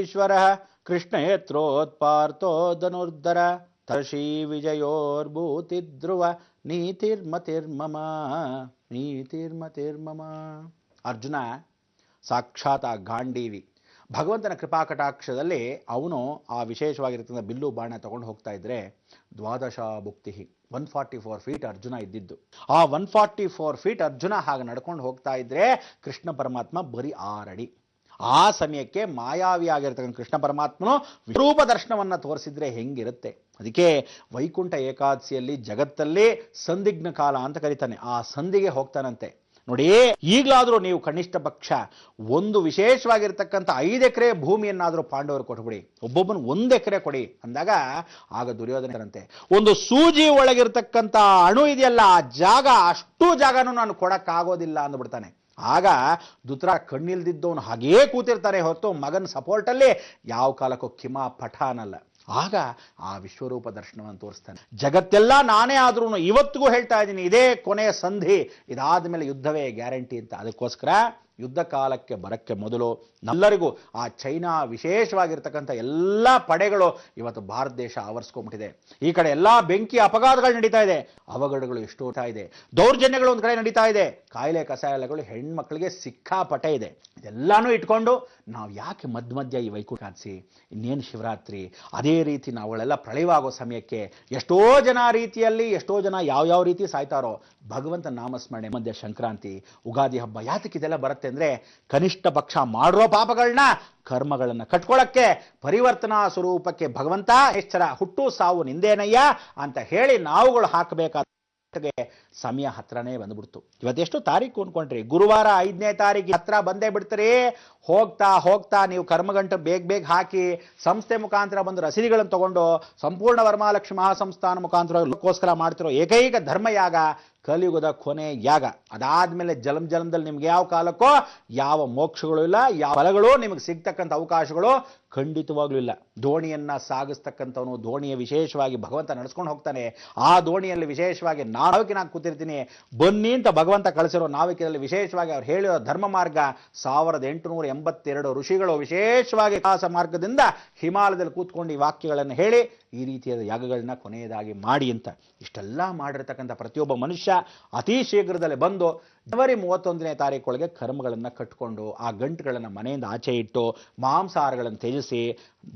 ಈಶ್ವರ ಕೃಷ್ಣಯತ್ರೋತ್ಪಾರ್ಥೋ ಧನುರ್ಧರ ತರ್ಷಿ ವಿಜಯೋರ್ಭೂತಿಧ್ರುವ ನೀತಿರ್ಮತಿರ್ಮಮ ನೀತಿರ್ಮತಿರ್ಮಮ. ಅರ್ಜುನ ಸಾಕ್ಷಾತ್ ಆ ಗಾಂಡೀವಿ ಭಗವಂತನ ಕೃಪಾಕಟಾಕ್ಷದಲ್ಲಿ ಅವನು ಆ ವಿಶೇಷವಾಗಿರ್ತಕ್ಕಂಥ ಬಿಲ್ಲು ಬಾಣ ತಗೊಂಡು ಹೋಗ್ತಾ ಇದ್ರೆ ದ್ವಾದಶ ಭುಕ್ತಿ 144 ಫೀಟ್ ಅರ್ಜುನ ಇದ್ದಿದ್ದು. ಆ 144 ಫೀಟ್ ಅರ್ಜುನ ಹಾಗೆ ನಡ್ಕೊಂಡು ಹೋಗ್ತಾ ಇದ್ರೆ ಕೃಷ್ಣ ಪರಮಾತ್ಮ ಬರೀ 6 ಅಡಿ. ಆ ಸಮಯಕ್ಕೆ ಮಾಯಾವಿ ಆಗಿರ್ತಕ್ಕಂಥ ಕೃಷ್ಣ ಪರಮಾತ್ಮನು ವಿರೂಪ ದರ್ಶನವನ್ನ ತೋರಿಸಿದ್ರೆ ಹೆಂಗಿರುತ್ತೆ. ಅದಕ್ಕೆ ವೈಕುಂಠ ಏಕಾದಶಿಯಲ್ಲಿ ಜಗತ್ತಲ್ಲಿ ಸಂದಿಗ್ನ ಕಾಲ ಅಂತ ಕರೀತಾನೆ. ಆ ಸಂಧಿಗೆ ಹೋಗ್ತಾನಂತೆ. ನೋಡಿ, ಈಗಲಾದರೂ ನೀವು ಕನಿಷ್ಠ ಪಕ್ಷ ಒಂದು ವಿಶೇಷವಾಗಿರ್ತಕ್ಕಂಥ 5 ಎಕರೆ ಭೂಮಿಯನ್ನಾದರೂ ಪಾಂಡವರು ಕೊಟ್ಬಿಡಿ, ಒಬ್ಬೊಬ್ಬನು 1 ಎಕರೆ ಕೊಡಿ ಅಂದಾಗ ಆಗ ದುರ್ಯೋಧನರಂತೆ ಒಂದು ಸೂಜಿ ಒಳಗಿರ್ತಕ್ಕಂಥ ಅಣು ಇದೆಯಲ್ಲ ಆ ಜಾಗ, ಅಷ್ಟು ಜಾಗನೂ ನಾನು ಕೊಡಕ್ಕಾಗೋದಿಲ್ಲ ಅಂದ್ಬಿಡ್ತಾನೆ. ಆಗ ಧೃತರ ಕಣ್ಣಿಲ್ದಿದ್ದವನು ಹಾಗೇ ಕೂತಿರ್ತಾರೆ ಹೊರತು ಮಗನ ಸಪೋರ್ಟಲ್ಲಿ ಯಾವ ಕಾಲಕ್ಕೂ ಕಿಮಾ ಪಠಾನಲ್ಲ. ಆಗ ಆ ವಿಶ್ವರೂಪ ದರ್ಶನವನ್ನು ತೋರಿಸ್ತಾನೆ. ಜಗತ್ತೆಲ್ಲ ನಾನೇ ಆದ್ರೂ ಇವತ್ತಿಗೂ ಹೇಳ್ತಾ ಇದ್ದೀನಿ, ಇದೇ ಕೊನೆಯ ಸಂಧಿ, ಇದಾದ ಮೇಲೆ ಯುದ್ಧವೇ ಗ್ಯಾರಂಟಿ ಅಂತ. ಅದಕ್ಕೋಸ್ಕರ ಯುದ್ಧ ಕಾಲಕ್ಕೆ ಬರಕ್ಕೆ ಮೊದಲು ನಮ್ಮೆಲ್ಲರಿಗೂ ಆ ಚೈನಾ ವಿಶೇಷವಾಗಿರ್ತಕ್ಕಂಥ ಎಲ್ಲ ಪಡೆಗಳು ಇವತ್ತು ಭಾರತ ದೇಶ ಆವರಿಸ್ಕೊಂಡ್ಬಿಟ್ಟಿದೆ. ಈ ಕಡೆ ಎಲ್ಲ ಬೆಂಕಿ ಅಪಘಾತಗಳು ನಡೀತಾ ಇದೆ, ಅವಘಡಗಳು ಎಷ್ಟು ಹೋಗ್ತಾ ಇದೆ, ದೌರ್ಜನ್ಯಗಳು ಒಂದು ಕಡೆ ನಡೀತಾ ಇದೆ, ಕಾಯಿಲೆ ಕಸಾಯಲೆಗಳು ಹೆಣ್ಮಕ್ಳಿಗೆ ಸಿಕ್ಕಾಪಟ್ಟೆ ಇದೆ. ಇದೆಲ್ಲಾನು ಇಟ್ಕೊಂಡು ನಾವು ಯಾಕೆ ಮಧ್ಯ ಈ ವೈಕುಂಠ ಏಕಾದಶಿ, ಇನ್ನೇನು ಶಿವರಾತ್ರಿ, ಅದೇ ರೀತಿ ನಾವುಗಳೆಲ್ಲ ಪ್ರಳಯವಾಗೋ ಸಮಯಕ್ಕೆ ಎಷ್ಟೋ ಜನ ರೀತಿಯಲ್ಲಿ ಎಷ್ಟೋ ಜನ ಯಾವ ರೀತಿ ಸಾಯ್ತಾರೋ, ಭಗವಂತ ನಾಮಸ್ಮರಣೆ ಮಧ್ಯ ಸಂಕ್ರಾಂತಿ ಉಗಾದಿ ಹಬ್ಬ ಯಾತಕ್ಕೆ ಇದೆಲ್ಲ ಬರುತ್ತೆ ಅಂದ್ರೆ ಕನಿಷ್ಠ ಪಕ್ಷ ಮಾಡಿರೋ ಪಾಪಗಳನ್ನ ಕರ್ಮಗಳನ್ನ ಕಟ್ಕೊಳ್ಳಕ್ಕೆ ಪರಿವರ್ತನಾ ಸ್ವರೂಪಕ್ಕೆ ಭಗವಂತ ಎಚ್ಚರ ಹುಟ್ಟು ಸಾವು ನಿಂದೇನಯ್ಯ ಅಂತ ಹೇಳಿ ನಾವುಗಳು ಹಾಕಬೇಕಾದ ಸಮಯ ಹತ್ರನೇ ಬಂದ್ಬಿಡ್ತು. ಇವತ್ತೆಷ್ಟು ತಾರೀಕು ಅನ್ಕೊಂಡ್ರಿ? ಗುರುವಾರ 5ನೇ ತಾರೀಕು ಹತ್ರ ಬಂದೇ ಬಿಡ್ತೀರಿ. ಹೋಗ್ತಾ ಹೋಗ್ತಾ ನೀವು ಕರ್ಮಗಂಟು ಬೇಗ ಹಾಕಿ ಸಂಸ್ಥೆ ಮುಖಾಂತರ ಬಂದು ರಸೀದಿಗಳನ್ನು ತಗೊಂಡು ಸಂಪೂರ್ಣ ವರಮಹಾಲಕ್ಷ್ಮಿ ಮಹಾಸಂಸ್ಥಾನ ಮುಖಾಂತರ ಮಾಡ್ತಿರೋ ಏಕೈಕ ಧರ್ಮಯಾಗ ಕಲಿಯುಗದ ಕೊನೆ ಯಾಗ. ಅದಾದ್ಮೇಲೆ ಜಲಂದಲ್ಲಿ ನಿಮ್ಗೆ ಯಾವ ಕಾಲಕ್ಕೋ ಯಾವ ಮೋಕ್ಷಗಳು ಇಲ್ಲ, ಯಾವ ಫಲಗಳು ನಿಮಗೆ ಸಿಗ್ತಕ್ಕಂಥ ಅವಕಾಶಗಳು ಖಂಡಿತವಾಗ್ಲೂ ಇಲ್ಲ. ದೋಣಿಯನ್ನ ಸಾಗಿಸ್ತಕ್ಕಂಥವನು ದೋಣಿಯ ವಿಶೇಷವಾಗಿ ಭಗವಂತ ನಡೆಸ್ಕೊಂಡು ಹೋಗ್ತಾನೆ. ಆ ದೋಣಿಯಲ್ಲಿ ವಿಶೇಷವಾಗಿ ನಾವಿಕಿನಾಗಿ ಕೂತಿರ್ತೀನಿ, ಬನ್ನಿ ಅಂತ ಭಗವಂತ ಕಳಿಸಿರೋ ನಾವಿಕದಲ್ಲಿ ವಿಶೇಷವಾಗಿ ಅವ್ರು ಹೇಳಿರೋ ಧರ್ಮ ಮಾರ್ಗ 1882 ಋಷಿಗಳು ವಿಶೇಷವಾಗಿ ವಿಕಾಸ ಮಾರ್ಗದಿಂದ ಹಿಮಾಲಯದಲ್ಲಿ ಕೂತ್ಕೊಂಡು ಈ ವಾಕ್ಯಗಳನ್ನು ಹೇಳಿ ಈ ರೀತಿಯಾದ ಯಾಗಗಳನ್ನ ಕೊನೆಯದಾಗಿ ಮಾಡಿ ಅಂತ ಇಷ್ಟೆಲ್ಲ ಮಾಡಿರ್ತಕ್ಕಂಥ ಪ್ರತಿಯೊಬ್ಬ ಮನುಷ್ಯ ಅತಿ ಶೀಘ್ರದಲ್ಲಿ ಬಂದು ಜನವರಿ 31ನೇ ತಾರೀಕೊಳಗೆ ಕರ್ಮಗಳನ್ನು ಕಟ್ಕೊಂಡು ಆ ಗಂಟುಗಳನ್ನು ಮನೆಯಿಂದ ಆಚೆ ಇಟ್ಟು ಮಾಂಸಾಹಾರಗಳನ್ನು ತ್ಯಜಿಸಿ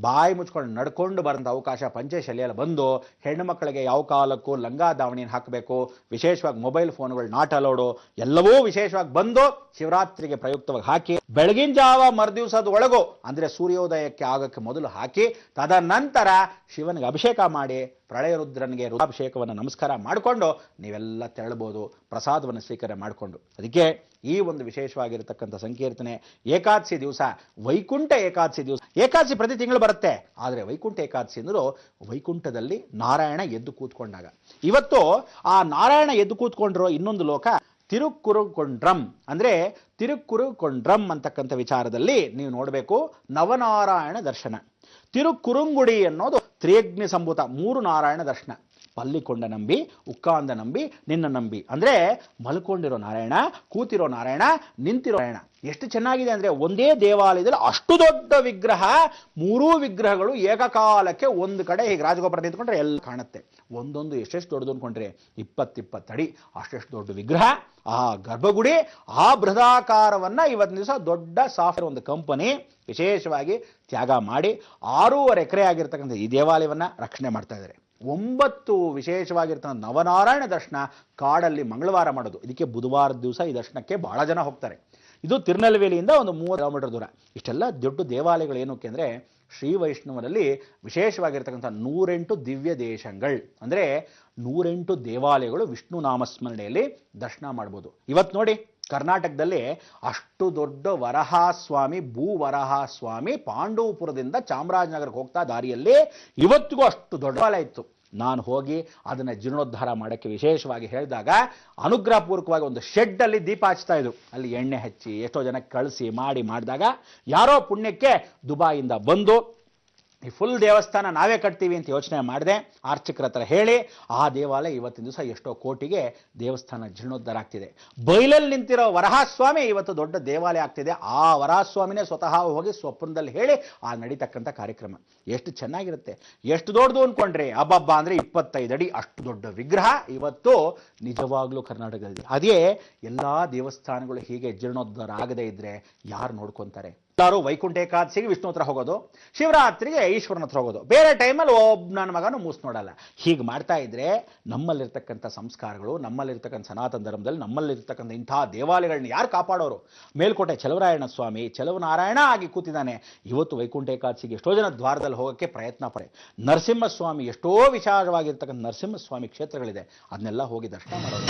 ಬಾಯಿ ಮುಚ್ಕೊಂಡು ನಡ್ಕೊಂಡು ಬರೋಂಥ ಅವಕಾಶ ಪಂಚಶಾಲೆಯಲ್ಲಿ ಬಂದು ಹೆಣ್ಣು ಮಕ್ಕಳಿಗೆ ಯಾವ ಕಾಲಕ್ಕೂ ಲಂಗ ದಾವಣಿಯನ್ನು ಹಾಕಬೇಕು, ವಿಶೇಷವಾಗಿ ಮೊಬೈಲ್ ಫೋನ್ಗಳು ನಾಟ್ ಅಲೋಡು ಎಲ್ಲವೂ ವಿಶೇಷವಾಗಿ ಬಂದು ಶಿವರಾತ್ರಿಗೆ ಪ್ರಯುಕ್ತವಾಗಿ ಹಾಕಿ ಬೆಳಗಿನ ಜಾವ ಮರುದಿವಸದ ಒಳಗು ಅಂದರೆ ಸೂರ್ಯೋದಯಕ್ಕೆ ಆಗಕ್ಕೆ ಮೊದಲು ಹಾಕಿ ತದನಂತರ ಶಿವನಿಗೆ ಅಭಿಷೇಕ ಮಾಡಿ ಪ್ರಳಯ ರುದ್ರನಿಗೆ ರುದ್ರಾಭಿಷೇಕವನ್ನು ನಮಸ್ಕಾರ ಮಾಡಿಕೊಂಡು ನೀವೆಲ್ಲ ತೆರಳಬಹುದು ಪ್ರಸಾದವನ್ನು ಸ್ವೀಕಾರ ಮಾಡಿಕೊಂಡು. ಅದಕ್ಕೆ ಈ ಒಂದು ವಿಶೇಷವಾಗಿರತಕ್ಕಂಥ ಸಂಕೀರ್ತನೆ ಏಕಾದಶಿ ದಿವಸ ವೈಕುಂಠ ಏಕಾದಶಿ ದಿವಸ. ಏಕಾದಶಿ ಪ್ರತಿ ತಿಂಗಳು ಬರುತ್ತೆ, ಆದರೆ ವೈಕುಂಠ ಏಕಾದಶಿ ಅಂದರೂ ವೈಕುಂಠದಲ್ಲಿ ನಾರಾಯಣ ಎದ್ದು ಕೂತ್ಕೊಂಡಾಗ. ಇವತ್ತು ಆ ನಾರಾಯಣ ಎದ್ದು ಕೂತ್ಕೊಂಡಿರೋ ಇನ್ನೊಂದು ಲೋಕ ತಿರುಕ್ಕುರುಕೊಂಡ್ರಂ ಅಂದ್ರೆ ತಿರುಕ್ಕುರುಕೊಂಡ್ರಂ ಅಂತಕ್ಕಂಥ ವಿಚಾರದಲ್ಲಿ ನೀವು ನೋಡಬೇಕು. ನವನಾರಾಯಣ ದರ್ಶನ. ತಿರುಕ್ಕುರುಂಗುಡಿ ಅನ್ನೋದು ತ್ರಿಯಗ್ನಿ ಸಂಭೂತ 3 ನಾರಾಯಣ ದರ್ಶನ. ಪಲ್ಲಿಕೊಂಡ ನಂಬಿ, ಉಕ್ಕಾಂದ ನಂಬಿ, ನಿನ್ನ ನಂಬಿ ಅಂದ್ರೆ ಮಲ್ಕೊಂಡಿರೋ ನಾರಾಯಣ, ಕೂತಿರೋ ನಾರಾಯಣ, ನಿಂತಿರೋ ನಾರಾಯಣ. ಎಷ್ಟು ಚೆನ್ನಾಗಿದೆ ಅಂದ್ರೆ ಒಂದೇ ದೇವಾಲಯದಲ್ಲಿ ಅಷ್ಟು ದೊಡ್ಡ ವಿಗ್ರಹ, 3 ವಿಗ್ರಹಗಳು ಏಕಕಾಲಕ್ಕೆ ಒಂದು ಕಡೆ ಹೀಗೆ ರಾಜಗೋಪುರ ನಿಂತ್ಕೊಂಡ್ರೆ ಎಲ್ಲ ಕಾಣುತ್ತೆ. ಒಂದೊಂದು ಎಷ್ಟೆಷ್ಟು ದೊಡ್ಡದು ಅನ್ಕೊಂಡ್ರೆ 20 ಅಡಿ ಅಷ್ಟೆಷ್ಟು ದೊಡ್ಡ ವಿಗ್ರಹ. ಆ ಗರ್ಭಗುಡಿ ಆ ಬೃಹದಾಕಾರವನ್ನ ಇವತ್ತಿನ ದಿವಸ ದೊಡ್ಡ ಸಾಫ್ಟ್ವೇರ್ ಒಂದು ಕಂಪನಿ ವಿಶೇಷವಾಗಿ ತ್ಯಾಗ ಮಾಡಿ 6.5 ಎಕರೆ ಆಗಿರ್ತಕ್ಕಂಥ ಈ ದೇವಾಲಯವನ್ನ ರಕ್ಷಣೆ ಮಾಡ್ತಾ ಇದ್ದಾರೆ. 9 ವಿಶೇಷವಾಗಿರ್ತಕ್ಕಂಥ ನವನಾರಾಯಣ ದರ್ಶನ ಕಾಡಲ್ಲಿ ಮಂಗಳವಾರ ಮಾಡೋದು. ಇದಕ್ಕೆ ಬುಧವಾರದ ದಿವಸ ಈ ದರ್ಶನಕ್ಕೆ ಬಹಳ ಜನ ಹೋಗ್ತಾರೆ. ಇದು ತಿರುನಲ್ವೇಲಿಯಿಂದ ಒಂದು 30 ಕಿಲೋಮೀಟರ್ ದೂರ. ಇಷ್ಟೆಲ್ಲ ದೊಡ್ಡ ದೇವಾಲಯಗಳು ಏನಕ್ಕೆ ಅಂದರೆ ಶ್ರೀ ವೈಷ್ಣವರಲ್ಲಿ ವಿಶೇಷವಾಗಿರ್ತಕ್ಕಂಥ 108 ದಿವ್ಯ ದೇಶಗಳು ಅಂದರೆ 108 ದೇವಾಲಯಗಳು ವಿಷ್ಣು ನಾಮಸ್ಮರಣೆಯಲ್ಲಿ ದರ್ಶನ ಮಾಡ್ಬೋದು. ಇವತ್ತು ನೋಡಿ ಕರ್ನಾಟಕದಲ್ಲಿ ಅಷ್ಟು ದೊಡ್ಡ ವರಹಾಸ್ವಾಮಿ ಭೂವರಹಾಸ್ವಾಮಿ ಪಾಂಡವಪುರದಿಂದ ಚಾಮರಾಜನಗರಕ್ಕೆ ಹೋಗ್ತಾ ದಾರಿಯಲ್ಲಿ ಇವತ್ತಿಗೂ ಅಷ್ಟು ದೊಡ್ಡ ದೇವಾಲಯ ಇತ್ತು. ನಾನು ಹೋಗಿ ಅದನ್ನು ಜೀರ್ಣೋದ್ಧಾರ ಮಾಡೋಕ್ಕೆ ವಿಶೇಷವಾಗಿ ಹೇಳಿದಾಗ ಅನುಗ್ರಹಪೂರ್ವಕವಾಗಿ ಒಂದು ಶೆಡ್ಡಲ್ಲಿ ದೀಪ ಹಚ್ತಾ ಇದ್ರು. ಅಲ್ಲಿ ಎಣ್ಣೆ ಹಚ್ಚಿ ಎಷ್ಟೋ ಜನಕ್ಕೆ ಕಳಿಸಿ ಮಾಡಿದಾಗ ಯಾರೋ ಪುಣ್ಯಕ್ಕೆ ದುಬಾಯಿಂದ ಬಂದು ಈ ಫುಲ್ ದೇವಸ್ಥಾನ ನಾವೇ ಕಟ್ತೀವಿ ಅಂತ ಯೋಚನೆ ಮಾಡಿದೆ. ಅರ್ಚಕರ ಹತ್ರ ಹೇಳಿ ಆ ದೇವಾಲಯ ಇವತ್ತಿನ ದಿವಸ ಎಷ್ಟೋ ಕೋಟಿಗೆ ದೇವಸ್ಥಾನ ಜೀರ್ಣೋದ್ಧಾರ ಆಗ್ತಿದೆ. ಬೈಲಲ್ಲಿ ನಿಂತಿರೋ ವರಹಸ್ವಾಮಿ ಇವತ್ತು ದೊಡ್ಡ ದೇವಾಲಯ ಆಗ್ತಿದೆ. ಆ ವರಹಸ್ವಾಮಿನೇ ಸ್ವತಃ ಹೋಗಿ ಸ್ವಪ್ನದಲ್ಲಿ ಹೇಳಿ ಆ ನಡೀತಕ್ಕಂಥ ಕಾರ್ಯಕ್ರಮ ಎಷ್ಟು ಚೆನ್ನಾಗಿರುತ್ತೆ. ಎಷ್ಟು ದೊಡ್ಡದು ಅಂದ್ಕೊಂಡ್ರೆ ಅಬ್ಬಬ್ಬ ಅಂದರೆ 25 ಅಡಿ ಅಷ್ಟು ದೊಡ್ಡ ವಿಗ್ರಹ ಇವತ್ತು ನಿಜವಾಗ್ಲೂ ಕರ್ನಾಟಕದಲ್ಲಿ. ಅದೇ ಎಲ್ಲ ದೇವಸ್ಥಾನಗಳು ಹೀಗೆ ಜೀರ್ಣೋದ್ಧಾರ ಆಗದೇ ಇದ್ರೆ ಯಾರು ನೋಡ್ಕೊತಾರೆ? ಎಲ್ಲರೂ ವೈಕುಂಠ ಏಕಾದಶಿಗೆ ವಿಷ್ಣು ಹತ್ರ ಹೋಗೋದು, ಶಿವರಾತ್ರಿಗೆ ಈಶ್ವರನ ಹತ್ರ ಹೋಗೋದು, ಬೇರೆ ಟೈಮಲ್ಲಿ ನನ್ನ ಮಗನೂ ಮೂಸ್ ನೋಡಲ್ಲ. ಹೀಗೆ ಮಾಡ್ತಾ ಇದ್ರೆ ನಮ್ಮಲ್ಲಿರ್ತಕ್ಕಂಥ ಸಂಸ್ಕಾರಗಳು, ನಮ್ಮಲ್ಲಿರ್ತಕ್ಕಂಥ ಸನಾತನ ಧರ್ಮದಲ್ಲಿ ನಮ್ಮಲ್ಲಿರ್ತಕ್ಕಂಥ ಇಂಥ ದೇವಾಲಯಗಳನ್ನ ಯಾರು ಕಾಪಾಡೋರು? ಮೇಲ್ಕೋಟೆ ಚಲವರಾಯಣ ಸ್ವಾಮಿ ಚಲವನಾರಾಯಣ ಆಗಿ ಕೂತಿದ್ದಾನೆ. ಇವತ್ತು ವೈಕುಂಠ ಏಕಾದಶಿಗೆ ಎಷ್ಟೋ ಜನ ದ್ವಾರದಲ್ಲಿ ಹೋಗೋಕ್ಕೆ ಪ್ರಯತ್ನ ಪಡೆ. ನರಸಿಂಹಸ್ವಾಮಿ ಎಷ್ಟೋ ವಿಶಾಲವಾಗಿರ್ತಕ್ಕಂಥ ನರಸಿಂಹಸ್ವಾಮಿ ಕ್ಷೇತ್ರಗಳಿದೆ, ಅದನ್ನೆಲ್ಲ ಹೋಗಿ ದರ್ಶನ ಮಾಡೋದು.